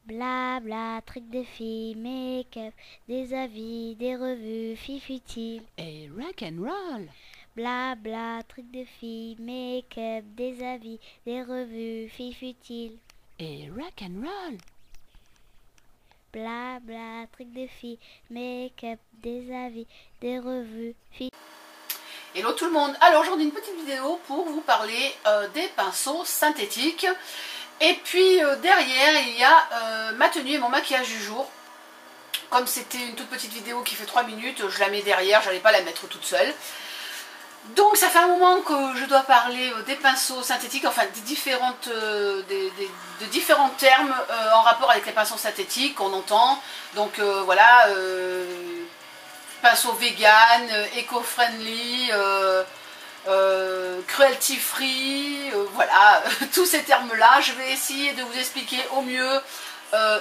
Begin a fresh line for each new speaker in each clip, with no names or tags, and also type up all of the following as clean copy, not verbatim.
Blabla, trucs de filles, make-up, des avis, des revues, filles futiles.
Et rock and roll.
Blabla, trucs de filles, make-up, des avis, des revues, filles futiles.
Et rock and roll.
Blabla, trucs de filles, make-up, des avis, des revues, filles.
Hello tout le monde. Alors aujourd'hui une petite vidéo pour vous parler des pinceaux synthétiques. Et puis derrière il y a ma tenue et mon maquillage du jour. Comme c'était une toute petite vidéo qui fait 3 minutes, je la mets derrière, j'allais pas la mettre toute seule. Donc ça fait un moment que je dois parler des pinceaux synthétiques, enfin des différents termes en rapport avec les pinceaux synthétiques qu'on entend. Donc voilà, pinceau vegan, éco-friendly, cruelty free, voilà, tous ces termes-là. Je vais essayer de vous expliquer au mieux,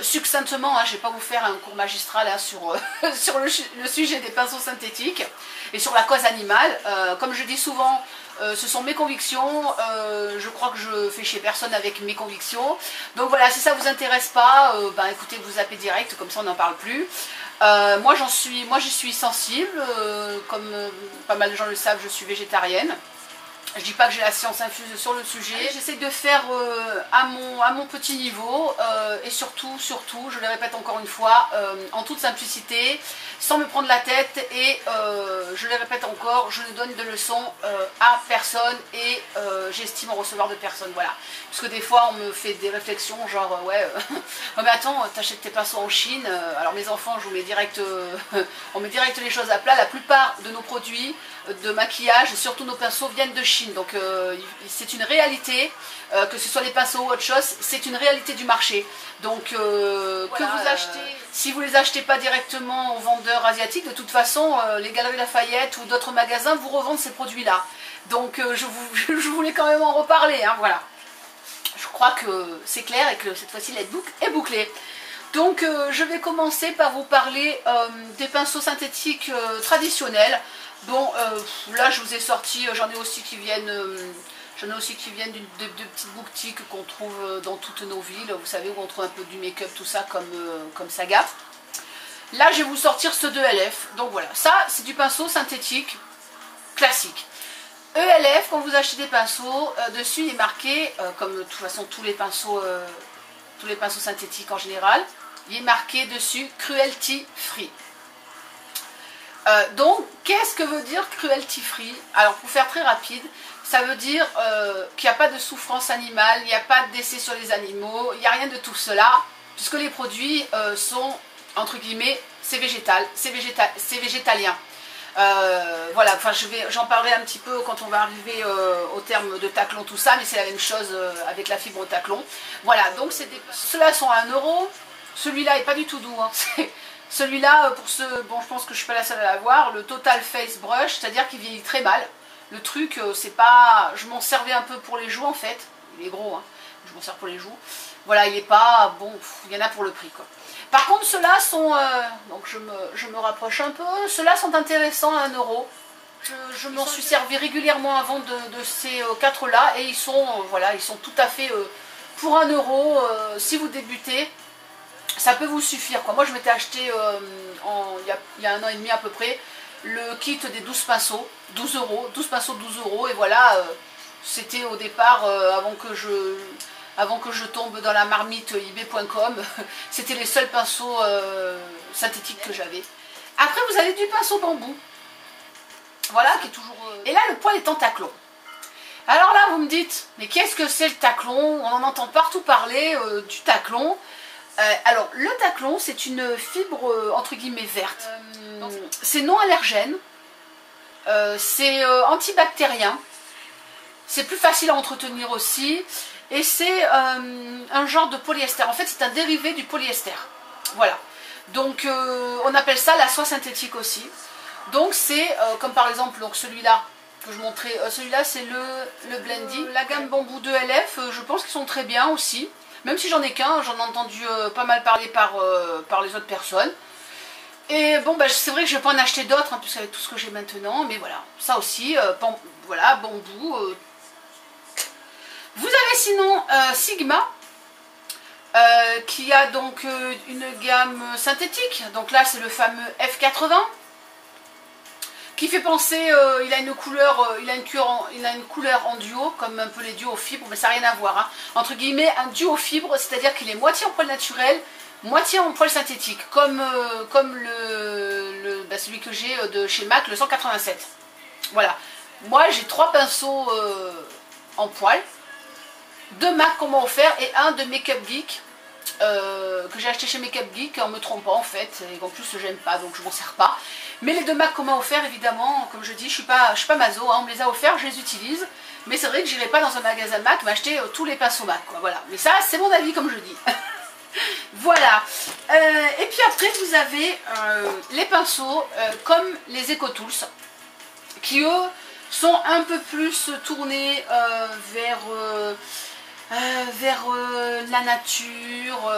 succinctement, hein, je ne vais pas vous faire un cours magistral hein, sur, sur le sujet des pinceaux synthétiques et sur la cause animale. Comme je dis souvent, ce sont mes convictions, je crois que je fais chez personne avec mes convictions. Donc voilà, si ça ne vous intéresse pas, ben, écoutez, vous zappez direct, comme ça on n'en parle plus. Moi j'y suis sensible, comme pas mal de gens le savent, je suis végétarienne. Je dis pas que j'ai la science infuse sur le sujet, j'essaie de faire à mon petit niveau et surtout, je le répète encore une fois, en toute simplicité, sans me prendre la tête et je le répète encore, je ne donne de leçons à personne et j'estime en recevoir de personne, voilà. Parce que des fois on me fait des réflexions genre ouais, oh, mais attends, t'achètes tes pinceaux en Chine, alors mes enfants je vous mets direct, on met direct les choses à plat, la plupart de nos produits de maquillage, surtout nos pinceaux viennent de Chine, donc c'est une réalité, que ce soit les pinceaux ou autre chose, c'est une réalité du marché. Donc voilà, que vous achetez, si vous les achetez pas directement aux vendeurs asiatiques, de toute façon les Galeries Lafayette ou d'autres magasins vous revendent ces produits là. Donc je voulais quand même en reparler, hein, voilà. Je crois que c'est clair et que cette fois-ci la boucle est bouclée. Donc je vais commencer par vous parler des pinceaux synthétiques traditionnels. Bon, là je vous ai sorti, j'en ai aussi qui viennent de petites boutiques qu'on trouve dans toutes nos villes. Vous savez, où on trouve un peu du make-up, tout ça, comme Saga. Là je vais vous sortir ceux de LF. Donc voilà, ça c'est du pinceau synthétique classique. ELF, quand vous achetez des pinceaux, dessus il est marqué, comme de toute façon tous les pinceaux synthétiques en général, il est marqué dessus cruelty free. Donc, qu'est-ce que veut dire cruelty free? Alors, pour faire très rapide, ça veut dire qu'il n'y a pas de souffrance animale, il n'y a pas d'essai sur les animaux, il n'y a rien de tout cela, puisque les produits sont, entre guillemets, c'est végétal, c'est végétalien. Voilà, enfin j'en parlerai un petit peu quand on va arriver au terme de taclon, tout ça, mais c'est la même chose avec la fibre taclon. Voilà, donc ceux-là sont à 1 €, celui-là est pas du tout doux, hein. Celui-là, pour ceux, bon je pense que je suis pas la seule à l'avoir, le Total Face Brush, c'est-à-dire qu'il vieillit très mal. Le truc, c'est pas, je m'en servais un peu pour les joues en fait, il est gros, hein. Je m'en sers pour les joues. Voilà, il est pas, bon, il y en a pour le prix quoi. Par contre, ceux-là sont, donc je me rapproche un peu, ceux-là sont intéressants à 1 €. Je m'en suis servi régulièrement avant de ces 4-là et ils sont, voilà, ils sont tout à fait pour 1 €. Si vous débutez, ça peut vous suffire, quoi. Moi, je m'étais acheté il y a 1 an et demi à peu près, le kit des 12 pinceaux, 12 €, 12 pinceaux, 12 € et voilà, c'était au départ, avant que je tombe dans la marmite ebay.com, c'était les seuls pinceaux synthétiques que j'avais. Après vous avez du pinceau bambou, voilà, qui est toujours... Et là le poil est en taclon. Alors là vous me dites, mais qu'est-ce que c'est le taclon? On en entend partout parler du taclon. Alors le taclon c'est une fibre entre guillemets verte, c'est non allergène, c'est antibactérien, c'est plus facile à entretenir aussi. Et c'est un genre de polyester. En fait, c'est un dérivé du polyester. Voilà. Donc, on appelle ça la soie synthétique aussi. Donc, c'est comme par exemple celui-là que je montrais. Celui-là, c'est le Blendy. La gamme bambou de LF, je pense qu'ils sont très bien aussi. Même si j'en ai qu'un, j'en ai entendu pas mal parler par les autres personnes. Et bon, bah, c'est vrai que je ne vais pas en acheter d'autres, hein, puisqu'avec tout ce que j'ai maintenant. Mais voilà, ça aussi, voilà, bambou. Vous avez sinon Sigma. qui a donc une gamme synthétique. Donc là c'est le fameux F80 qui fait penser, il a une couleur, il a une couleur en duo, comme un peu les duos fibres, mais ça n'a rien à voir. Hein. Entre guillemets, un duo fibre, c'est-à-dire qu'il est moitié en poil naturel, moitié en poil synthétique, comme celui que j'ai de chez MAC, le 187. Voilà. Moi j'ai 3 pinceaux en poil, 2 MAC qu'on m'a offert et un de Make Up Geek. Que j'ai acheté chez Make Up Geek en me trompant en fait, et en plus j'aime pas donc je m'en sers pas. Mais les 2 MAC qu'on m'a offert, évidemment, comme je dis, je suis pas maso, hein, on me les a offerts, je les utilise. Mais c'est vrai que j'irai pas dans un magasin MAC m'acheter tous les pinceaux MAC, quoi, voilà. Mais ça, c'est mon avis, comme je dis. Voilà. Et puis après, vous avez les pinceaux comme les EcoTools, qui eux sont un peu plus tournés vers la nature,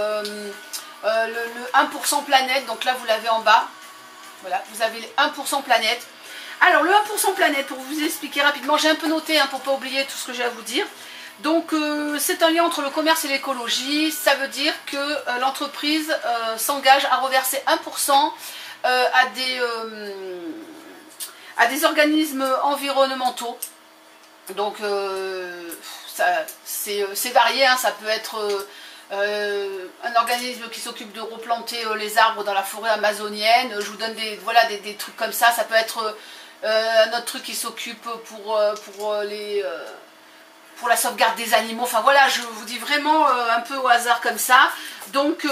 le 1% planète, donc là vous l'avez en bas, voilà, vous avez les 1% planète. Alors le 1% planète, pour vous expliquer rapidement, j'ai un peu noté hein, pour ne pas oublier tout ce que j'ai à vous dire. Donc c'est un lien entre le commerce et l'écologie, ça veut dire que l'entreprise s'engage à reverser 1% à des organismes environnementaux. Donc c'est varié, hein, ça peut être un organisme qui s'occupe de replanter les arbres dans la forêt amazonienne, je vous donne des trucs comme ça peut être un autre truc qui s'occupe pour la sauvegarde des animaux, enfin voilà, je vous dis vraiment un peu au hasard comme ça. Donc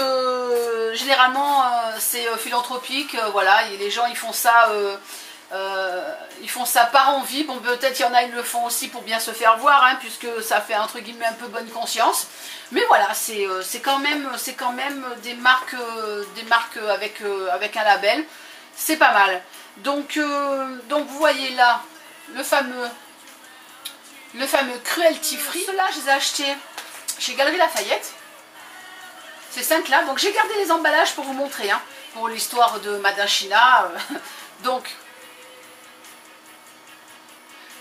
généralement c'est philanthropique, voilà, et les gens ils font ça par envie. Bon, peut-être il y en a ils le font aussi pour bien se faire voir, hein, puisque ça fait entre guillemets un peu bonne conscience. Mais voilà, c'est quand même des marques avec un label, c'est pas mal. Donc vous voyez là le fameux Cruelty Free. Ceux-là je les ai achetés chez Galeries Lafayette. Ces 5 là, donc j'ai gardé les emballages pour vous montrer, hein, pour l'histoire de Made in China. Donc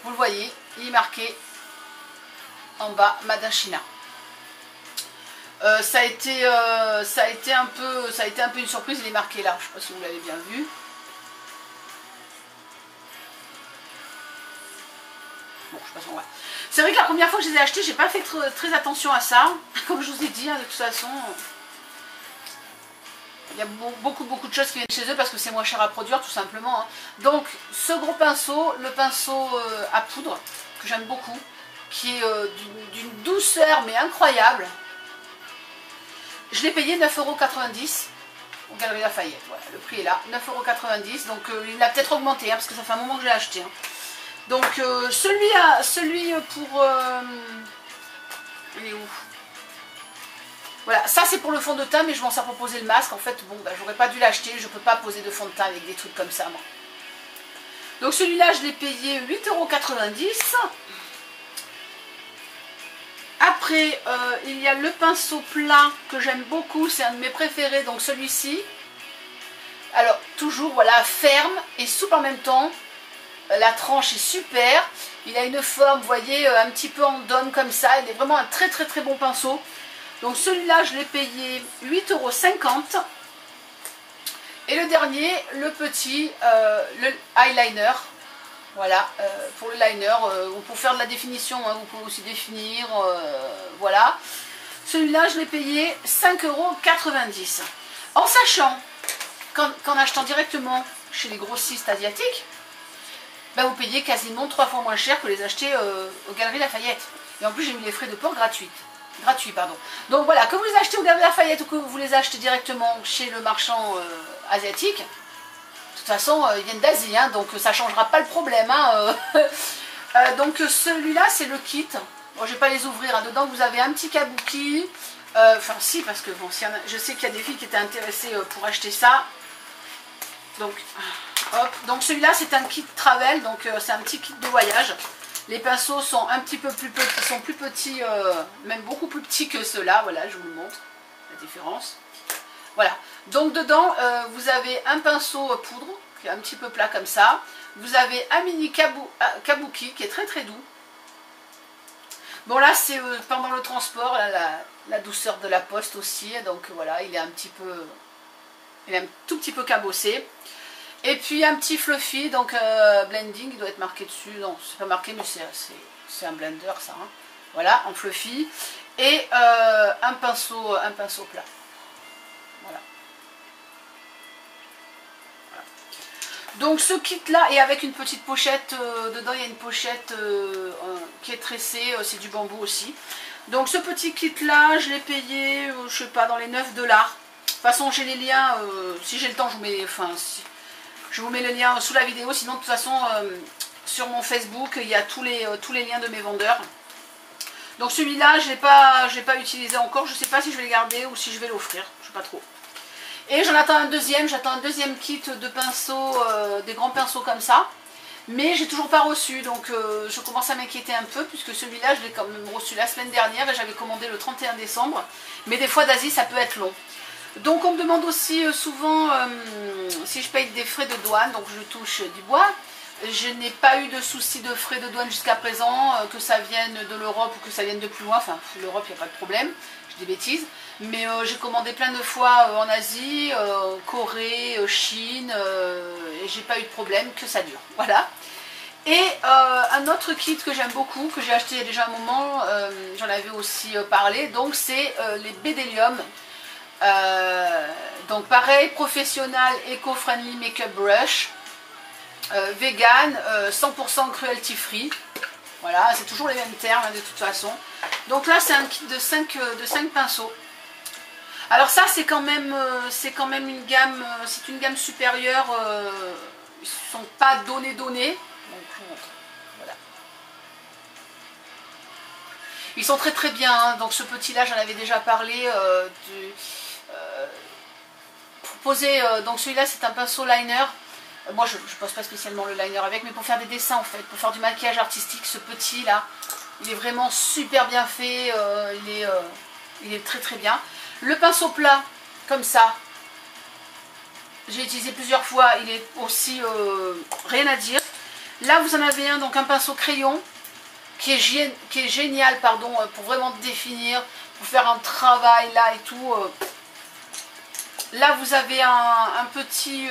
vous le voyez, il est marqué en bas Made in China. Ça a été un peu une surprise, il est marqué là, je ne sais pas si vous l'avez bien vu. Bon, je passe en vrai. C'est vrai que la première fois que je les ai achetés, j'ai pas fait très attention à ça. Comme je vous ai dit, hein, de toute façon, il y a beaucoup de choses qui viennent chez eux parce que c'est moins cher à produire, tout simplement. Hein. Donc, ce gros pinceau, le pinceau à poudre, que j'aime beaucoup, qui est d'une douceur mais incroyable. Je l'ai payé 9,90 € au Galeries Lafayette. Voilà, le prix est là, 9,90 €. Donc, il a peut-être augmenté, hein, parce que ça fait un moment que je l'ai acheté. Hein. Donc celui pour... il est où? Voilà, ça c'est pour le fond de teint, mais je m'en sers pour poser le masque. En fait, bon, bah, j'aurais pas dû l'acheter, je peux pas poser de fond de teint avec des trucs comme ça, moi. Donc celui-là, je l'ai payé 8,90 €. Après, il y a le pinceau plat que j'aime beaucoup, c'est un de mes préférés, donc celui-ci. Alors, toujours, voilà, ferme et souple en même temps. La tranche est super, il a une forme, vous voyez, un petit peu en dôme comme ça, il est vraiment un très bon pinceau. Donc celui-là, je l'ai payé 8,50 €. Et le dernier, le petit, le eyeliner, voilà, pour le liner, ou pour faire de la définition, hein, vous pouvez aussi définir, voilà. Celui-là, je l'ai payé 5,90 €. En sachant qu'en achetant directement chez les grossistes asiatiques, bah vous payez quasiment 3 fois moins cher que les acheter aux Galeries Lafayette. Et en plus, j'ai mis les frais de port gratuits. Donc voilà, que vous les achetez aux Galeries Lafayette ou que vous les achetez directement chez le marchand asiatique, de toute façon, ils viennent d'Asie, hein, donc ça ne changera pas le problème. Hein, donc celui-là, c'est le kit. Bon, je ne vais pas les ouvrir. Hein. Dedans, vous avez un petit kabuki. Enfin, si, parce que bon, je sais qu'il y a des filles qui étaient intéressées pour acheter ça. Donc... hop. Donc celui-là c'est un kit travel, donc c'est un petit kit de voyage. Les pinceaux sont un petit peu plus petits, sont plus petits, même beaucoup plus petits que ceux-là. Voilà, je vous le montre, la différence. Voilà, donc dedans vous avez un pinceau poudre, qui est un petit peu plat comme ça. Vous avez un mini kabuki qui est très doux. Bon là c'est pendant le transport, là, la douceur de la poste aussi, donc voilà, il est un tout petit peu cabossé. Et puis un petit fluffy, donc blending, il doit être marqué dessus, non c'est pas marqué mais c'est un blender ça, hein. Voilà, en fluffy. Et un pinceau plat. Voilà. Donc ce kit là est avec une petite pochette, dedans il y a une pochette qui est tressée, c'est du bambou aussi. Donc ce petit kit là je l'ai payé, je sais pas, dans les 9 $. De toute façon j'ai les liens, si j'ai le temps je vous mets, je vous mets le lien sous la vidéo, sinon de toute façon sur mon Facebook il y a tous les liens de mes vendeurs. Donc celui-là je l'ai pas utilisé encore, je sais pas si je vais le garder ou si je vais l'offrir, je sais pas trop. Et j'en attends un deuxième, j'attends un deuxième kit de pinceaux, des grands pinceaux comme ça. Mais j'ai toujours pas reçu, donc je commence à m'inquiéter un peu, puisque celui-là je l'ai quand même reçu la semaine dernière et j'avais commandé le 31 décembre. Mais des fois d'Asie ça peut être long. Donc on me demande aussi souvent si je paye des frais de douane, donc je touche du bois. Je n'ai pas eu de souci de frais de douane jusqu'à présent, que ça vienne de l'Europe ou que ça vienne de plus loin, enfin l'Europe il n'y a pas de problème, je dis bêtises. Mais j'ai commandé plein de fois en Asie, Corée, Chine, et j'ai pas eu de problème, que ça dure. Voilà. Et un autre kit que j'aime beaucoup, que j'ai acheté il y a déjà un moment, j'en avais aussi parlé, donc c'est les Bédélium. Donc pareil, professionnel, eco-friendly make-up brush, vegan, 100% cruelty free. Voilà, c'est toujours les mêmes termes hein, de toute façon. Donc là c'est un kit de 5 pinceaux. Alors ça c'est quand même une gamme, c'est une gamme supérieure, ils ne sont pas donnés. Donc voilà. Ils sont très très bien, hein. Donc ce petit là j'en avais déjà parlé, pour poser, donc celui là c'est un pinceau liner. Moi je ne pose pas spécialement le liner avec, mais pour faire des dessins en fait, pour faire du maquillage artistique, ce petit là, il est vraiment super bien fait, il est très très bien. Le pinceau plat, comme ça, j'ai utilisé plusieurs fois, il est aussi rien à dire. Là vous en avez un, donc un pinceau crayon, qui est génial, pardon, pour vraiment définir, pour faire un travail là et tout. Là vous avez un petit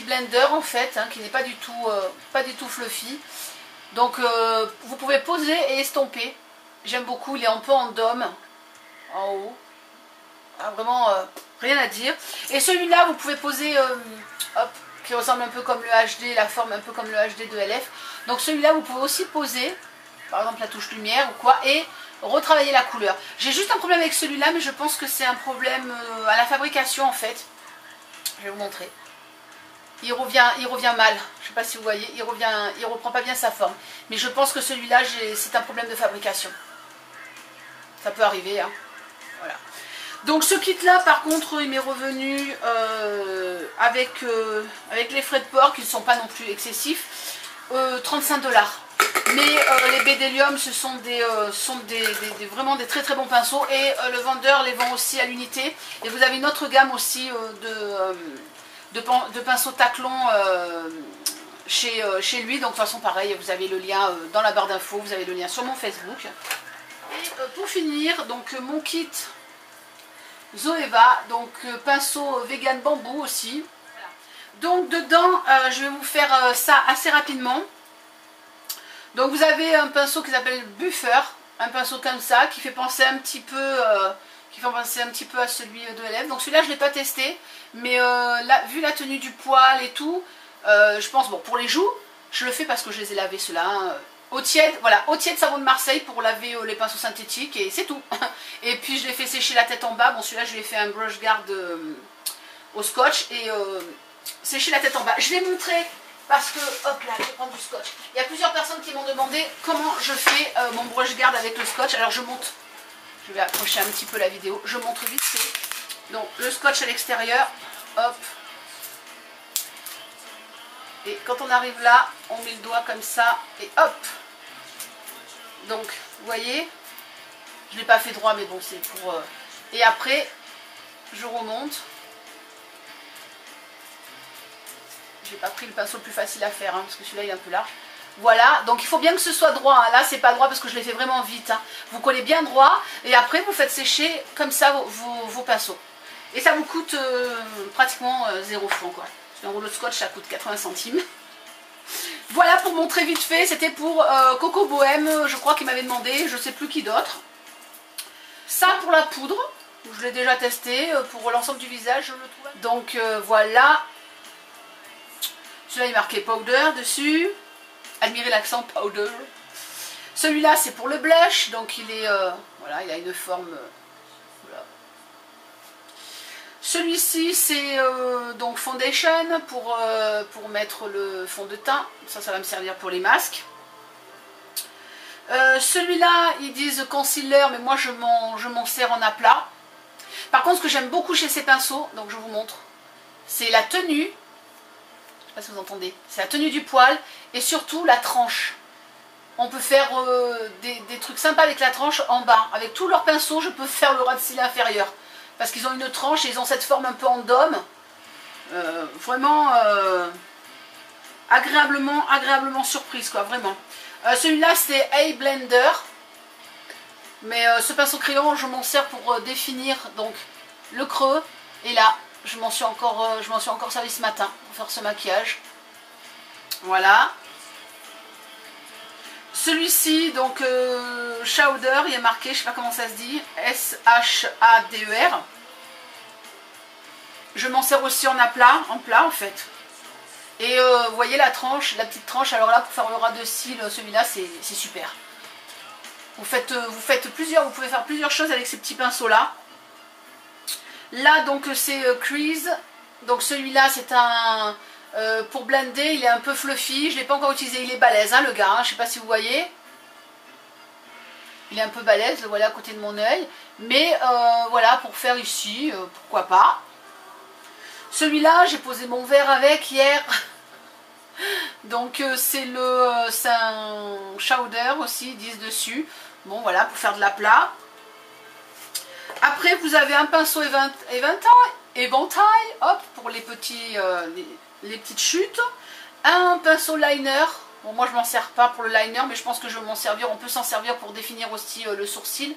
blender en fait, hein, qui n'est pas du tout fluffy. Donc vous pouvez poser et estomper. J'aime beaucoup, il est un peu en dôme, en haut. Ah, vraiment rien à dire. Et celui-là vous pouvez poser, hop, qui ressemble un peu comme le HD, la forme un peu comme le HD de LF. Donc celui-là vous pouvez aussi poser, par exemple la touche lumière ou quoi, et retravailler la couleur. J'ai juste un problème avec celui-là, mais je pense que c'est un problème à la fabrication en fait. Je vais vous montrer. Il revient mal. Je ne sais pas si vous voyez, il reprend pas bien sa forme. Mais je pense que celui-là, c'est un problème de fabrication. Ça peut arriver, hein. Voilà. Donc ce kit-là, par contre, il m'est revenu avec les frais de port qui ne sont pas non plus excessifs, 35 $. Mais les Bédélium, ce sont vraiment des très très bons pinceaux. Et le vendeur les vend aussi à l'unité. Et vous avez une autre gamme aussi de pinceaux Taclon chez lui. Donc de toute façon pareil, vous avez le lien dans la barre d'infos, vous avez le lien sur mon Facebook. Et pour finir, donc mon kit Zoeva, donc pinceau vegan bambou aussi. Voilà. Donc dedans, je vais vous faire ça assez rapidement. Donc vous avez un pinceau qui s'appelle Buffer, un pinceau comme ça, qui fait penser un petit peu, à celui de LF. Donc celui-là je ne l'ai pas testé, mais vu la tenue du poil et tout, je pense, bon pour les joues, je le fais parce que je les ai lavés ceux-là. Hein, eau tiède, voilà, eau tiède savon de Marseille pour laver les pinceaux synthétiques et c'est tout. Et puis je l'ai fait sécher la tête en bas, bon celui-là je lui ai fait un brush guard au scotch et sécher la tête en bas. Je vais montrer. Parce que, hop là, je vais prendre du scotch. Il y a plusieurs personnes qui m'ont demandé comment je fais mon brush guard avec le scotch. Alors je monte, je vais approcher un petit peu la vidéo, je montre vite fait. Donc le scotch à l'extérieur, hop. Et quand on arrive là, on met le doigt comme ça et hop. Donc, vous voyez, je ne l'ai pas fait droit, mais bon, c'est pour... Et après, je remonte. J'ai pas pris le pinceau le plus facile à faire, hein, parce que celui-là il est un peu large. Voilà, donc il faut bien que ce soit droit, hein. Là c'est pas droit parce que je l'ai fait vraiment vite, hein. Vous collez bien droit et après vous faites sécher comme ça vos pinceaux. Et ça vous coûte pratiquement 0 francs quoi. Un rouleau de scotch ça coûte 80 centimes. Voilà pour montrer vite fait, c'était pour Coco Bohème, je crois qu'il m'avait demandé, je sais plus qui d'autre. Ça pour la poudre, je l'ai déjà testé, pour l'ensemble du visage je le trouve. Donc voilà, celui-là il est marqué powder dessus, admirez l'accent powder. Celui-là c'est pour le blush, donc il est, voilà, il a une forme, voilà. Celui-ci c'est donc foundation pour mettre le fond de teint, ça va me servir pour les masques. Celui-là ils disent concealer mais moi je m'en sers en aplat. Par contre ce que j'aime beaucoup chez ces pinceaux, donc je vous montre, c'est la tenue, je sais pas si vous entendez, c'est la tenue du poil et surtout la tranche. On peut faire des trucs sympas avec la tranche en bas. Avec tous leurs pinceaux je peux faire le ras de cils inférieur. Parce qu'ils ont une tranche et ils ont cette forme un peu en dôme. Vraiment agréablement surprise quoi, vraiment. Celui-là c'est A-Blender. Mais ce pinceau crayon je m'en sers pour définir donc le creux. Et là je m'en suis encore servi ce matin pour faire ce maquillage. Voilà. Celui-ci donc Shawder, il est marqué, je sais pas comment ça se dit, S-H-A-D-E-R. Je m'en sers aussi en plat en fait. Et vous voyez la tranche, la petite tranche, alors là pour faire le ras de cils, celui-là c'est super. Vous faites plusieurs, vous pouvez faire plusieurs choses avec ces petits pinceaux là. Là donc c'est Crease, donc celui-là c'est un, pour blender il est un peu fluffy, je ne l'ai pas encore utilisé, il est balèze hein, le gars, hein, je ne sais pas si vous voyez. Il est un peu balèze, le voilà à côté de mon œil, mais voilà pour faire ici, pourquoi pas. Celui-là j'ai posé mon verre avec hier. Donc c'est un Shawder aussi, ils disent dessus. Bon voilà, pour faire de l'aplat. Après vous avez un pinceau éventail, hop, pour les petits les petites chutes. Un pinceau liner. Bon moi je m'en sers pas pour le liner, mais je pense que je vais m'en servir. On peut s'en servir pour définir aussi le sourcil.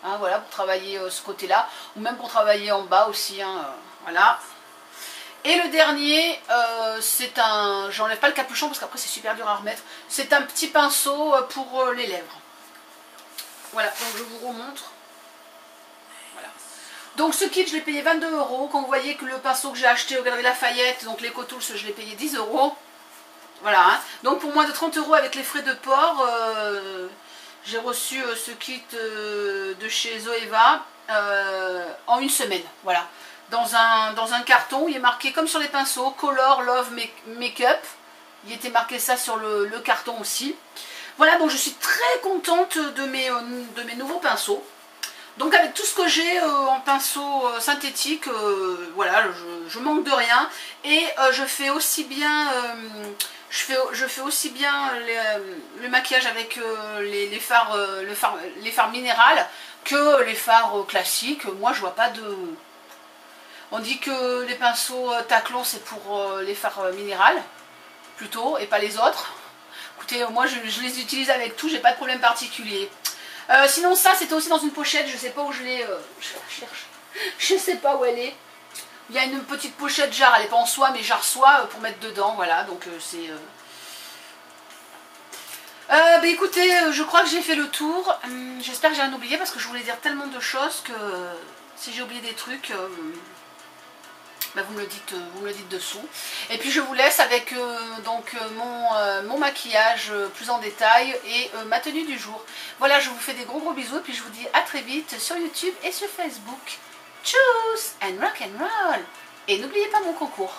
Hein, voilà, pour travailler ce côté-là. Ou même pour travailler en bas aussi. Hein, voilà. Et le dernier, c'est un... J'enlève pas le capuchon parce qu'après c'est super dur à remettre. C'est un petit pinceau pour les lèvres. Voilà, donc je vous remontre. Voilà. Donc ce kit, je l'ai payé 22 €. Quand vous voyez que le pinceau que j'ai acheté au Galeries Lafayette, donc l'Eco Tools, je l'ai payé 10 €. Voilà. Hein. Donc pour moins de 30 € avec les frais de port, j'ai reçu ce kit de chez Zoeva en une semaine. Voilà. Dans un carton, il est marqué comme sur les pinceaux, Color, Love, Makeup. Il était marqué ça sur le carton aussi. Voilà, donc je suis très contente de mes nouveaux pinceaux. Donc avec tout ce que j'ai en pinceau synthétique, voilà, je manque de rien. Et je fais aussi bien, je fais aussi bien le maquillage avec les fards minérales que les fards classiques. Moi je vois pas de... On dit que les pinceaux Taclon c'est pour les fards minérales, plutôt, et pas les autres. Écoutez, moi je les utilise avec tout, j'ai pas de problème particulier. Sinon ça c'était aussi dans une pochette, je sais pas où je l'ai, je la cherche, je sais pas où elle est. Il y a une petite pochette jarre, elle n'est pas en soie mais jarre soie pour mettre dedans, voilà, donc c'est... Bah écoutez, je crois que j'ai fait le tour, j'espère que j'ai rien oublié parce que je voulais dire tellement de choses que si j'ai oublié des trucs... bah vous me le dites dessous. Et puis je vous laisse avec donc mon maquillage plus en détail et ma tenue du jour. Voilà, je vous fais des gros bisous et puis je vous dis à très vite sur YouTube et sur Facebook. Tchuss and rock and roll. Et n'oubliez pas mon concours.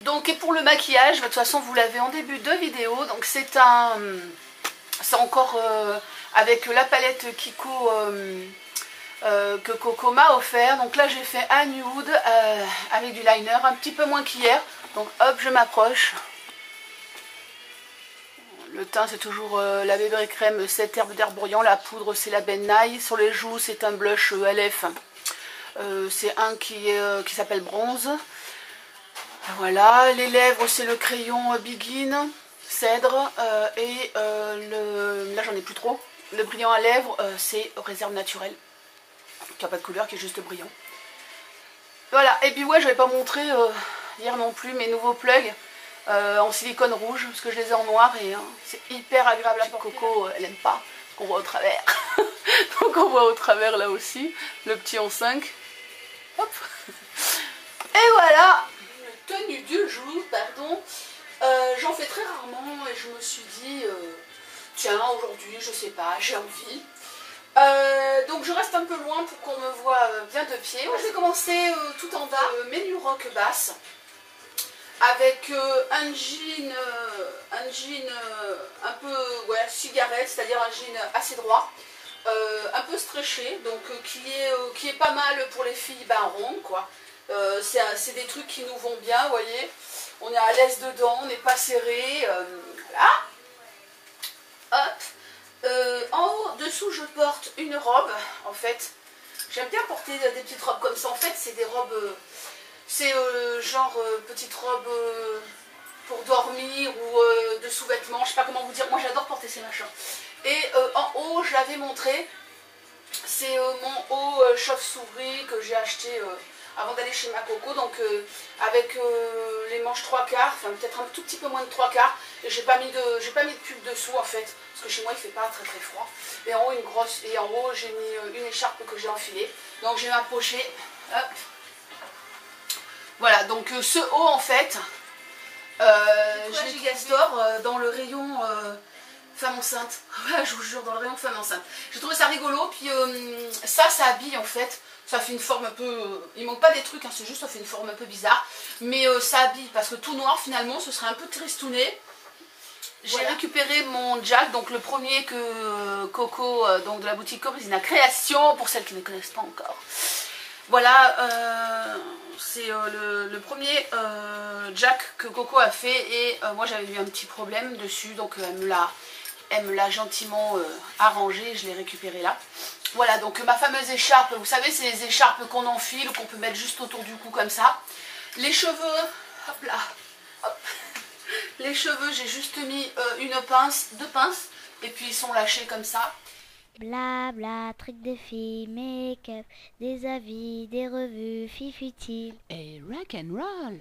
Donc et pour le maquillage, de toute façon vous l'avez en début de vidéo, donc c'est encore avec la palette Kiko que Coco m'a offert. Donc là j'ai fait un nude avec du liner, un petit peu moins qu'hier, donc hop je m'approche, Le teint, c'est toujours la bébé crème 7 herbes d'herborian. La poudre, c'est la Ben Nye. Sur les joues, c'est un blush LF. C'est un qui s'appelle Bronze. Voilà. Les lèvres, c'est le crayon Begin Cèdre. Là, j'en ai plus trop. Le brillant à lèvres, c'est Réserve Naturelle. Qui n'a pas de couleur, qui est juste brillant. Voilà. Et puis, ouais, je n'avais pas montré hier non plus mes nouveaux plugs. En silicone rouge parce que je les ai en noir et c'est hyper agréable à porter. Coco elle aime pas qu'on voit au travers donc on voit au travers là aussi le petit en 5. Hop. Et voilà une tenue du jour, pardon. J'en fais très rarement et je me suis dit tiens aujourd'hui je sais pas, j'ai envie. Donc je reste un peu loin pour qu'on me voit bien de pied. Moi je vais commencer tout en bas, menu rock basse. Avec un jean un peu cigarette, c'est-à-dire un jean assez droit, un peu stretché, donc qui est pas mal pour les filles rondes quoi. C'est des trucs qui nous vont bien, vous voyez. On est à l'aise dedans, on n'est pas serré, voilà. Hop. En haut, dessous, je porte une robe, en fait. J'aime bien porter des petites robes comme ça. En fait, c'est des robes... C'est genre petite robe pour dormir ou de sous-vêtements, je sais pas comment vous dire, moi j'adore porter ces machins. Et en haut, je l'avais montré, c'est mon haut chauve-souris que j'ai acheté avant d'aller chez ma Coco, donc avec les manches 3/4, enfin peut-être un tout petit peu moins de 3/4, et j'ai pas mis de pull dessous en fait, parce que chez moi il fait pas très très froid. Et en haut j'ai mis une écharpe que j'ai enfilée, donc je vais m'approcher, hop. Voilà, donc ce haut en fait, j'ai Gigastore dans le rayon femme enceinte. Je vous jure, dans le rayon femme enceinte. J'ai trouvé ça rigolo, puis ça habille en fait. Ça fait une forme un peu... il manque pas des trucs, hein, c'est juste ça fait une forme un peu bizarre. Mais ça habille, parce que tout noir finalement, ce serait un peu tristouné. J'ai récupéré mon Jack, donc le premier que Coco, donc de la boutique Corisina Création, pour celles qui ne connaissent pas encore. Voilà, c'est le premier Jack que Coco a fait et moi j'avais eu un petit problème dessus, donc elle me l'a gentiment arrangé, je l'ai récupéré là. Voilà, donc ma fameuse écharpe, vous savez c'est les écharpes qu'on enfile ou qu'on peut mettre juste autour du cou comme ça. Les cheveux, hop là, hop. Les cheveux j'ai juste mis deux pinces et puis ils sont lâchés comme ça.
Blabla, trucs de filles, make-up, des avis, des revues, filles futiles.
Et rock and roll.